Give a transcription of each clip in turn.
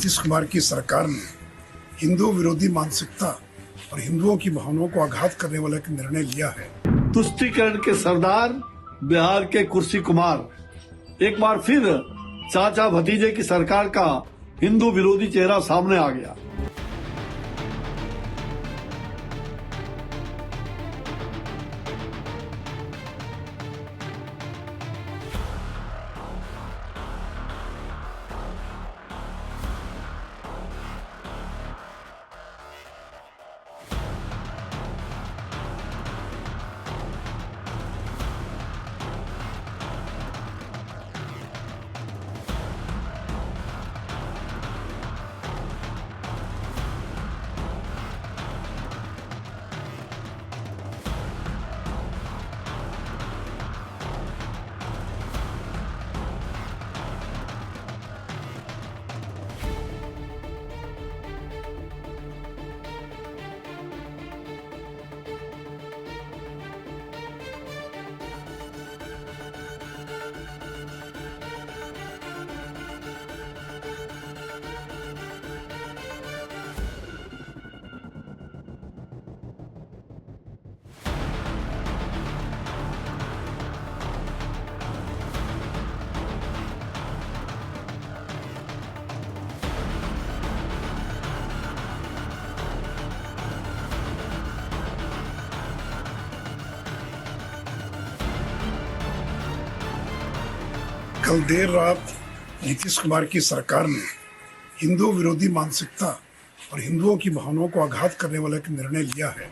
नीतीश कुमार की सरकार ने हिंदू विरोधी मानसिकता और हिंदुओं की भावनाओं को आघात करने वाला एक निर्णय लिया है। तुष्टीकरण के सरदार बिहार के कुर्सी कुमार, एक बार फिर चाचा भतीजे की सरकार का हिंदू विरोधी चेहरा सामने आ गया। कल देर रात नीतीश कुमार की सरकार ने हिंदू विरोधी मानसिकता और हिंदुओं की भावनाओं को आघात करने वाला एक निर्णय लिया है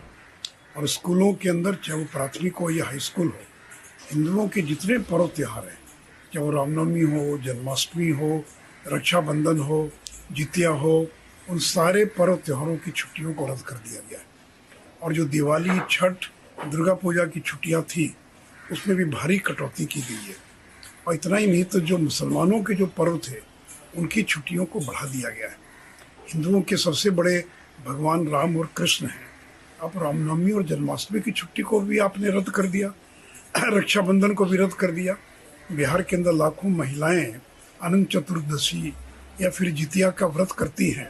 और स्कूलों के अंदर, चाहे वो प्राथमिक हो या हाई स्कूल हो, हिंदुओं के जितने पर्व त्यौहार हैं, चाहे वो रामनवमी हो, जन्माष्टमी हो, रक्षाबंधन हो, जितिया हो, उन सारे पर्व त्योहारों की छुट्टियों को रद्द कर दिया गया है। और जो दिवाली, छठ, दुर्गा पूजा की छुट्टियां थी, उसमें भी भारी कटौती की गई है। और इतना ही नहीं, तो जो मुसलमानों के जो पर्व थे उनकी छुट्टियों को बढ़ा दिया गया है। हिंदुओं के सबसे बड़े भगवान राम और कृष्ण हैं, अब रामनवमी और जन्माष्टमी की छुट्टी को भी आपने रद्द कर दिया, रक्षाबंधन को भी रद्द कर दिया। बिहार के अंदर लाखों महिलाएं अनंत चतुर्दशी या फिर जितिया का व्रत करती हैं।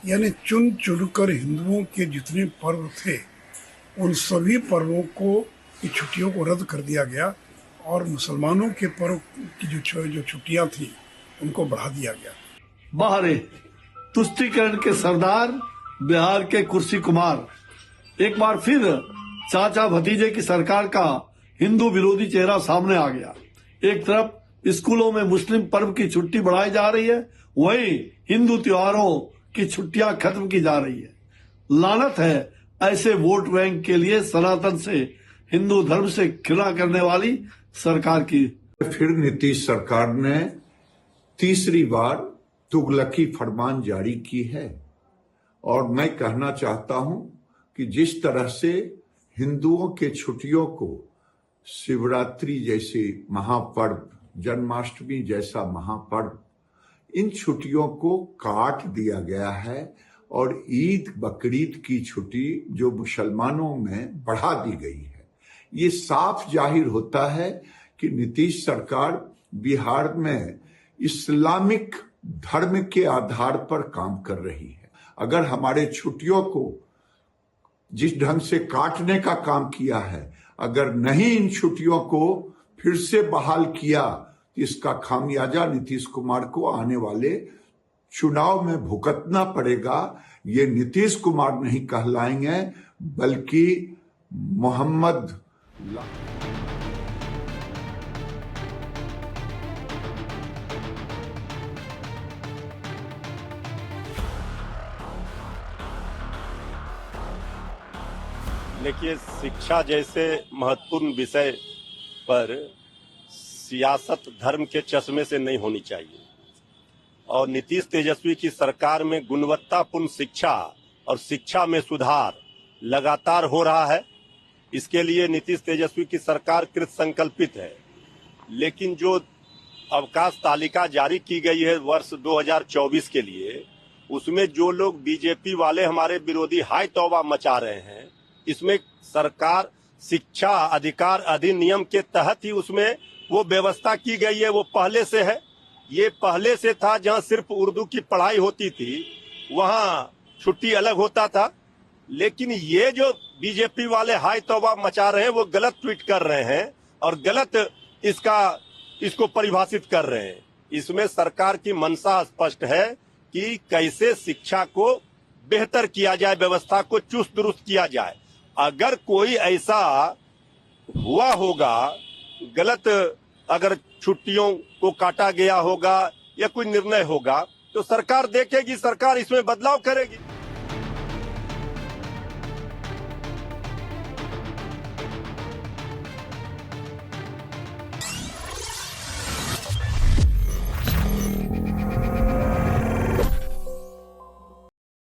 यानी चुन चुनकर हिंदुओं के जितने पर्व थे उन सभी पर्वों को की छुट्टियों को रद्द कर दिया गया और मुसलमानों के पर्व की जो छुट्टियां थी उनको बढ़ा दिया गया। बाहरे तुष्टीकरण के सरदार बिहार के कुर्सी कुमार, एक बार फिर चाचा भतीजे की सरकार का हिंदू विरोधी चेहरा सामने आ गया। एक तरफ स्कूलों में मुस्लिम पर्व की छुट्टी बढ़ाई जा रही है, वहीं हिंदू त्योहारों की छुट्टियां खत्म की जा रही है। लानत है ऐसे वोट बैंक के लिए सनातन से, हिंदू धर्म से घृणा करने वाली सरकार की। फिर नीतीश सरकार ने तीसरी बार तुगलकी फरमान जारी की है और मैं कहना चाहता हूं कि जिस तरह से हिंदुओं के छुट्टियों को शिवरात्रि जैसे महापर्व, जन्माष्टमी जैसा महापर्व, इन छुट्टियों को काट दिया गया है और ईद बकरीद की छुट्टी जो मुसलमानों में बढ़ा दी गई है। ये साफ जाहिर होता है कि नीतीश सरकार बिहार में इस्लामिक धर्म के आधार पर काम कर रही है। अगर हमारे छुट्टियों को जिस ढंग से काटने का काम किया है, अगर नहीं इन छुट्टियों को फिर से बहाल किया, तो इसका खामियाजा नीतीश कुमार को आने वाले चुनाव में भुगतना पड़ेगा। ये नीतीश कुमार नहीं कहलाएंगे बल्कि मोहम्मद देखिए, शिक्षा जैसे महत्वपूर्ण विषय पर सियासत धर्म के चश्मे से नहीं होनी चाहिए और नीतीश तेजस्वी की सरकार में गुणवत्तापूर्ण शिक्षा और शिक्षा में सुधार लगातार हो रहा है। इसके लिए नीतीश तेजस्वी की सरकार कृत संकल्पित है। लेकिन जो अवकाश तालिका जारी की गई है वर्ष 2024 के लिए, उसमें जो लोग बीजेपी वाले हमारे विरोधी हाय तौबा मचा रहे हैं, इसमें सरकार शिक्षा अधिकार अधिनियम के तहत ही उसमें वो व्यवस्था की गई है, वो पहले से है। ये पहले से था, जहां सिर्फ उर्दू की पढ़ाई होती थी वहां छुट्टी अलग होता था। लेकिन ये जो बीजेपी वाले हाय तौबा मचा रहे हैं, वो गलत ट्वीट कर रहे हैं और गलत इसको परिभाषित कर रहे हैं। इसमें सरकार की मंशा स्पष्ट है कि कैसे शिक्षा को बेहतर किया जाए, व्यवस्था को चुस्त दुरुस्त किया जाए। अगर कोई ऐसा हुआ होगा, गलत अगर छुट्टियों को काटा गया होगा या कोई निर्णय होगा, तो सरकार देखेगी, सरकार इसमें बदलाव करेगी।